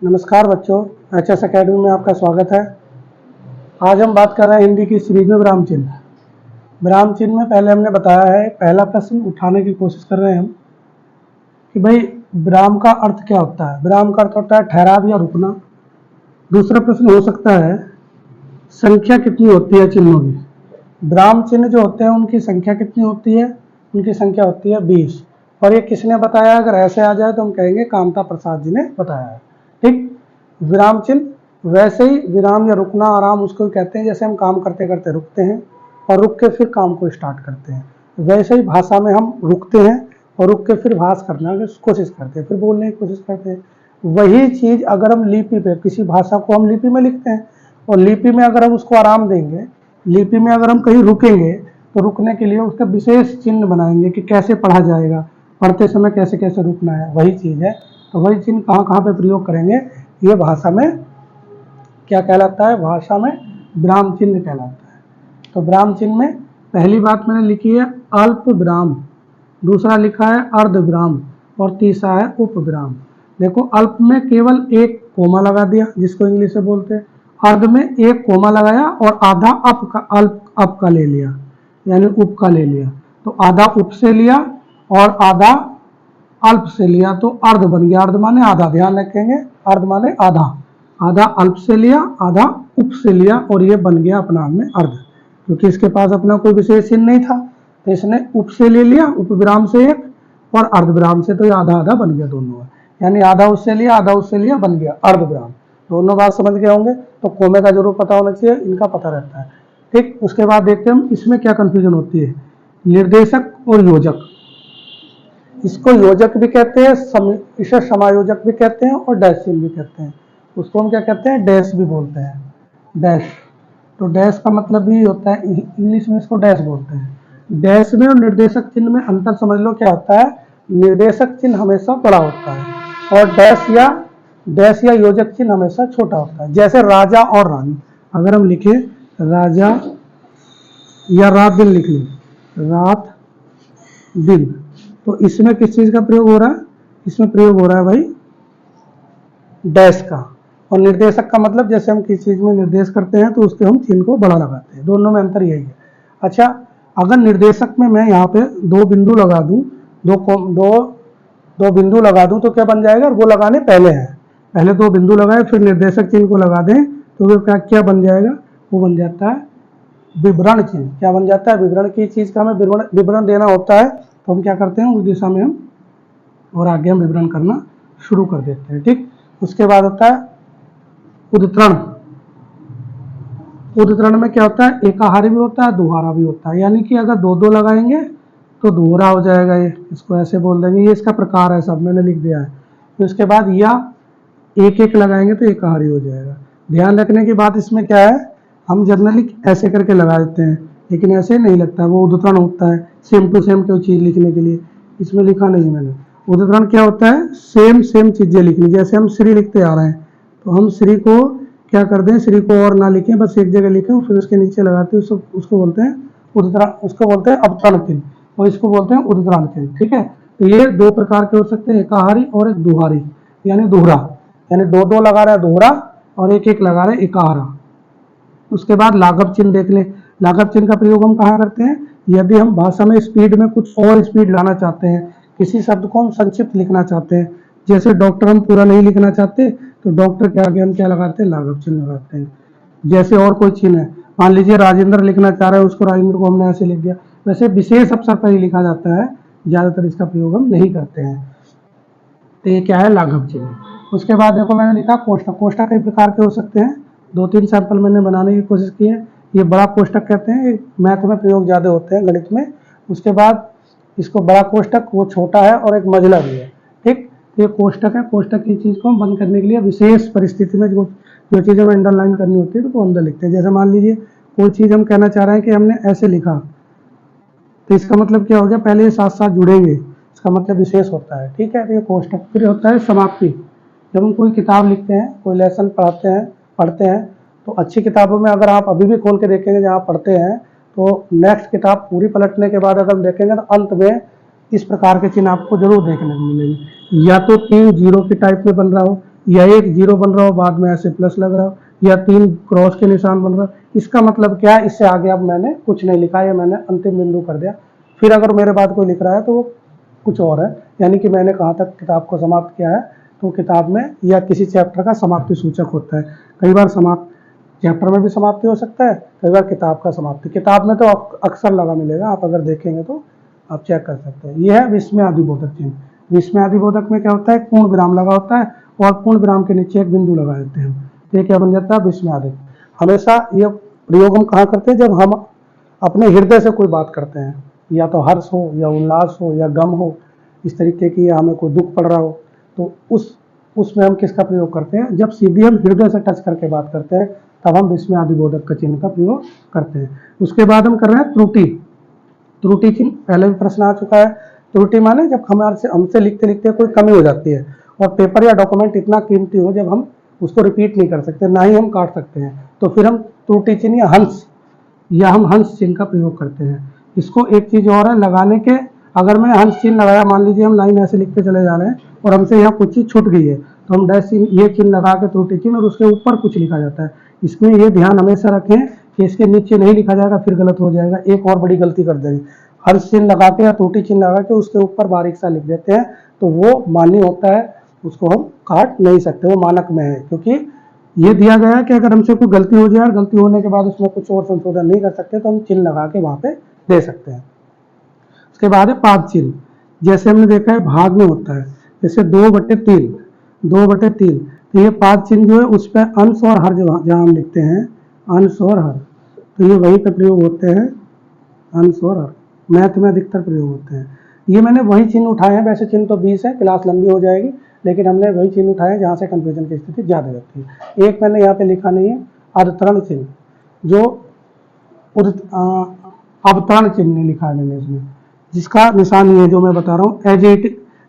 नमस्कार बच्चों, HS academy में आपका स्वागत है। आज हम बात कर रहे हैं हिंदी की सीरीज में विराम चिन्ह। विराम चिन्ह में पहले हमने बताया है, पहला प्रश्न उठाने की कोशिश कर रहे हैं हम कि भाई विराम का अर्थ क्या होता है। विराम का अर्थ होता है ठहराव या रुकना। दूसरा प्रश्न हो सकता है संख्या कितनी होती है चिन्हों की। विराम चिन्ह जो होते हैं उनकी संख्या कितनी होती है, उनकी संख्या होती है 20। और ये किसने बताया, अगर ऐसे आ जाए तो हम कहेंगे कामता प्रसाद जी ने बताया है। ठीक, विराम चिन्ह वैसे ही विराम या रुकना आराम उसको कहते हैं जैसे हम काम करते करते रुकते हैं और रुक के फिर काम को स्टार्ट करते हैं, वैसे ही भाषा में हम रुकते हैं और रुक के फिर भाष करने की कोशिश करते हैं, फिर बोलने की कोशिश करते हैं। वही चीज़ अगर हम लिपि पे, किसी भाषा को हम लिपि में लिखते हैं और लिपि में अगर हम उसको आराम देंगे, लिपि में अगर हम कहीं रुकेंगे तो रुकने के लिए उसका विशेष चिन्ह बनाएंगे कि कैसे पढ़ा जाएगा, पढ़ते समय कैसे कैसे रुकना है, वही चीज़ है। तो वही चिन्ह कहाँ कहाँ पे प्रयोग करेंगे, ये भाषा में क्या कहलाता है, भाषा में विराम चिन्ह कहलाता है। तो विराम चिन्ह में पहली बात मैंने लिखी है अल्प विराम, दूसरा लिखा है अर्ध विराम और तीसरा है उप विराम। देखो, अल्प में केवल एक कोमा लगा दिया जिसको इंग्लिश से बोलते हैं, अर्ध में एक कोमा लगाया और आधा अप का ले लिया यानी उप का ले लिया। तो आधा उप से लिया और आधा अल्प से लिया तो अर्ध बन गया। अर्ध माने आधा, ध्यान रखेंगे, अर्ध माने आधा। आधा अल्प से लिया, आधा उप से लिया और ये बन गया अपना आप में अर्ध। क्योंकि इसके पास अपना कोई विशेष चिन्ह नहीं था तो इसने उप से ले लिया, उप विराम से एक, और अर्ध विराम से, तो ये आधा आधा बन गया दोनों। यानी आधा उससे लिया, आधा उससे लिया, बन गया अर्ध विराम। दोनों बात समझ गए होंगे। तो कोमे का जरूर पता होना चाहिए, इनका पता रहता है। ठीक, उसके बाद देखते हैं हम इसमें क्या कंफ्यूजन होती है। निर्देशक और योजक, इसको योजक भी कहते हैं, इसे समायोजक भी कहते हैं और डैश चिन्ह भी कहते हैं। उसको हम क्या कहते हैं, डैश भी बोलते हैं, डैश। तो डैश का मतलब भी होता है, इंग्लिश में इसको डैश बोलते हैं। डैश में और निर्देशक चिन्ह में अंतर समझ लो क्या होता है। निर्देशक चिन्ह हमेशा बड़ा होता है और डैश या योजक चिन्ह हमेशा छोटा होता है। जैसे राजा और रानी, अगर हम लिखे राजा या रात दिन लिख लें, रात दिन, तो इसमें किस चीज का प्रयोग हो रहा है, इसमें प्रयोग हो रहा है भाई डैश का। और निर्देशक का मतलब जैसे हम किसी चीज में निर्देश करते हैं तो उसके हम चिन्ह को बड़ा लगाते हैं, दोनों में अंतर यही है। अच्छा, अगर निर्देशक में मैं यहाँ पे दो बिंदु लगा दूं, दो बिंदु लगा दूं तो क्या बन जाएगा, वो लगाने पहले हैं, पहले दो बिंदु लगाए फिर निर्देशक चिन्ह को लगा दें तो वो क्या बन जाएगा, वो बन जाता है विवरण चिन्ह। क्या बन जाता है, विवरण की चीज का हमें विवरण देना होता है तो हम क्या करते हैं, उस दिशा में हम और आगे हम विवरण करना शुरू कर देते हैं। ठीक, उसके बाद होता है उद्धरण। उद्धरण में क्या होता है, एकाहारी भी होता है, दोहरा भी होता है। यानी कि अगर दो दो लगाएंगे तो दोहरा हो जाएगा, ये इसको ऐसे बोल देंगे, ये इसका प्रकार है, सब मैंने लिख दिया है। तो इसके बाद या एक एक लगाएंगे तो एकाहारी हो जाएगा। ध्यान रखने की बात इसमें क्या है, हम जनरली ऐसे करके लगा देते हैं लेकिन ऐसे नहीं लगता, वो उद्धरण होता है सेम टू सेम कोई चीज़ लिखने के लिए। इसमें लिखा नहीं मैंने। उद्धरण क्या होता है, सेम चीज़ें लिखनी। जैसे हम श्री लिखते आ रहे हैं तो हम श्री को क्या कर दें, श्री को और ना लिखें, बस एक जगह लिखें फिर उसके नीचे लगाते हैं, उसको बोलते हैं उद्धरण, उसको बोलते हैं अवतरण चिन्ह और इसको बोलते हैं उद्धरण चिन्ह। ठीक है, तो ये दो प्रकार के हो सकते हैं, एकाहारी और एक दोहारी यानी दोहरा। यानी दो दो लगा रहे हैं दोहरा और एक एक लगा रहे हैं एकाहारा। उसके बाद लाघव चिन्ह देख लें। लाघव चिन्ह का प्रयोग हम कहाँ करते हैं, यदि हम भाषा में स्पीड में कुछ और स्पीड लाना चाहते हैं, किसी शब्द को हम संक्षिप्त लिखना चाहते हैं, जैसे डॉक्टर हम पूरा नहीं लिखना चाहते तो डॉक्टर के आगे हम क्या लगाते हैं, लाघव चिन्ह लगाते हैं। जैसे और कोई चिन्ह है, मान लीजिए राजेंद्र लिखना चाह रहे हैं, उसको राजेंद्र को हमने ऐसे लिख दिया। वैसे विशेष अवसर पर ही लिखा जाता है, ज्यादातर इसका प्रयोग हम नहीं करते हैं। तो ये क्या है, लाघव चिन्ह। उसके बाद देखो मैंने लिखा कोष्ठक। कोष्ठक कई प्रकार के हो सकते हैं, दो तीन सैंपल मैंने बनाने की कोशिश की है। ये बड़ा कोष्ठक कहते हैं, मैथ में प्रयोग ज़्यादा होते हैं, गणित में। उसके बाद इसको बड़ा कोष्ठक, वो छोटा है और एक मझला भी है। ठीक, तो ये कोष्ठक है। कोष्ठक की चीज़ को हम बंद करने के लिए विशेष परिस्थिति में जो चीज़ हमें अंडरलाइन करनी होती है तो वो अंदर लिखते हैं। जैसे मान लीजिए कोई चीज़ हम कहना चाह रहे हैं कि हमने ऐसे लिखा तो इसका मतलब क्या हो गया, पहले ये साथ साथ जुड़ेंगे, इसका मतलब विशेष होता है। ठीक है, तो ये कोष्ठक। फिर होता है समाप्ति। जब हम कोई किताब लिखते हैं, कोई लेसन पढ़ते हैं तो अच्छी किताबों में अगर आप अभी भी खोल के देखेंगे जहाँ पढ़ते हैं तो नेक्स्ट किताब पूरी पलटने के बाद अगर हम देखेंगे तो अंत में इस प्रकार के चिन्ह आपको जरूर देखने को मिलेंगे। या तो 3 जीरो के टाइप में बन रहा हो, या एक जीरो बन रहा हो बाद में ऐसे प्लस लग रहा हो, या 3 क्रॉस के निशान बन रहा हो, इसका मतलब क्या है? इससे आगे अब मैंने कुछ नहीं लिखा है, मैंने अंतिम बिंदु कर दिया। फिर अगर मेरे बाद कोई लिख रहा है तो वो कुछ और है, यानी कि मैंने कहाँ तक किताब को समाप्त किया है। तो किताब में या किसी चैप्टर का समाप्ति सूचक होता है। कई बार चैप्टर में भी समाप्ति हो सकता है, कई बार किताब का समाप्ति। किताब में तो अक्सर लगा मिलेगा, आप अगर देखेंगे तो आप चेक कर सकते हैं। यह है विस्मय आदिबोधक चिन्ह। विस्मय आदिबोधक में क्या होता है? पूर्ण विराम लगा होता है और पूर्ण विराम के नीचे एक बिंदु लगा देते हैं। ये क्या बन जाता है? विस्मय आदिक। हमेशा ये प्रयोग हम कहाँ करते हैं? जब हम अपने हृदय से कोई बात करते हैं, या तो हर्ष हो या उल्लास हो या गम हो, इस तरीके की, या हमें कोई दुख पड़ रहा हो, तो उसमें हम किसका प्रयोग करते हैं? जब सीधे हम हृदय से टच करके बात करते हैं तब हम विस्मय आदिबोधक का चिन्ह का प्रयोग करते हैं। उसके बाद हम कर रहे हैं त्रुटि। त्रुटि चिन्ह पहले भी प्रश्न आ चुका है। त्रुटि माने जब हमसे लिखते लिखते कोई कमी हो जाती है और पेपर या डॉक्यूमेंट इतना कीमती हो जब हम उसको रिपीट नहीं कर सकते, ना ही हम काट सकते हैं, तो फिर हम त्रुटि चिन्ह या हम हंस चिन्ह का प्रयोग करते हैं। इसको एक चीज और है लगाने के, अगर मैं हंस चिन्ह लगाया, मान लीजिए हम लाइन ऐसे लिखते चले जा रहे हैं और हमसे यहाँ कुछ चीज छूट गई है, तो हम डैश चिन्ह, ये चिन्ह लगा के त्रुटि चिन्ह, और उसके ऊपर कुछ लिखा जाता है। इसमें ये ध्यान हमेशा रखें कि इसके नीचे नहीं लिखा जाएगा, फिर गलत हो जाएगा, एक और बड़ी गलती कर देंगे। हंस चिन्ह लगा के या त्रुटि चिन्ह लगा के उसके ऊपर बारीक सा लिख देते हैं, तो वो मान्य होता है, उसको हम काट नहीं सकते, वो मानक में है। क्योंकि ये दिया गया है कि अगर हमसे कोई गलती हो जाए और गलती होने के बाद उसमें कुछ और संशोधन नहीं कर सकते, तो हम चिन्ह लगा के वहां पे दे सकते हैं। उसके बाद है पाद चिन्ह। जैसे हमने देखा है भाग में होता है, जैसे 2/3, 2/3, तो ये पाद चिन्ह जो है उस पर अंश और हर जहाँ हम लिखते हैं, अंश और हर, तो ये वहीं पे प्रयोग होते हैं, अंश और हर। मैथ में अधिकतर प्रयोग होते हैं। ये मैंने वही चिन्ह उठाए हैं, वैसे चिन्ह तो 20 है, क्लास लंबी हो जाएगी, लेकिन हमने वही चिन्ह उठाए जहाँ से कंफ्यूजन की स्थिति ज़्यादा रहती है। एक मैंने यहाँ पे लिखा नहीं है, अवतरण चिन्ह, जो अवतरण चिन्ह नहीं लिखा है मैंने इसमें, जिसका निशान ये है जो मैं बता रहा हूँ।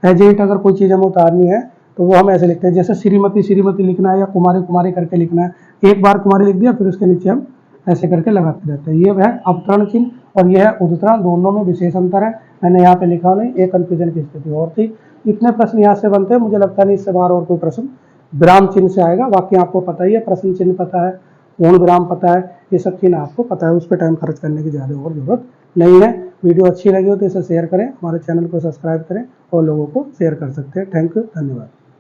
एज इट अगर कोई चीज़ हमें उतारनी है तो वो हम ऐसे लिखते हैं, जैसे श्रीमती श्रीमती लिखना है या कुमारी कुमारी करके लिखना है, एक बार कुमारी लिख दिया फिर उसके नीचे हम ऐसे करके लगाते रहते हैं। ये है अवतरण चिन्ह और यह है उद्धरण, दोनों में विशेष अंतर है। मैंने यहाँ पे लिखा नहीं, एक कंफ्यूजन की स्थिति और थी। इतने प्रश्न यहाँ से बनते हैं, मुझे लगता नहीं इससे बाहर और कोई प्रश्न विराम चिन्ह से आएगा। बाकी आपको पता ही है, प्रश्न चिन्ह पता है, पूर्ण विराम पता है, ये सब चिन्ह आपको पता है, उस पर टाइम खर्च करने की ज़्यादा और जरूरत नहीं है। वीडियो अच्छी लगी हो तो इसे शेयर करें, हमारे चैनल को सब्सक्राइब करें और लोगों को शेयर कर सकते हैं। थैंक यू, धन्यवाद।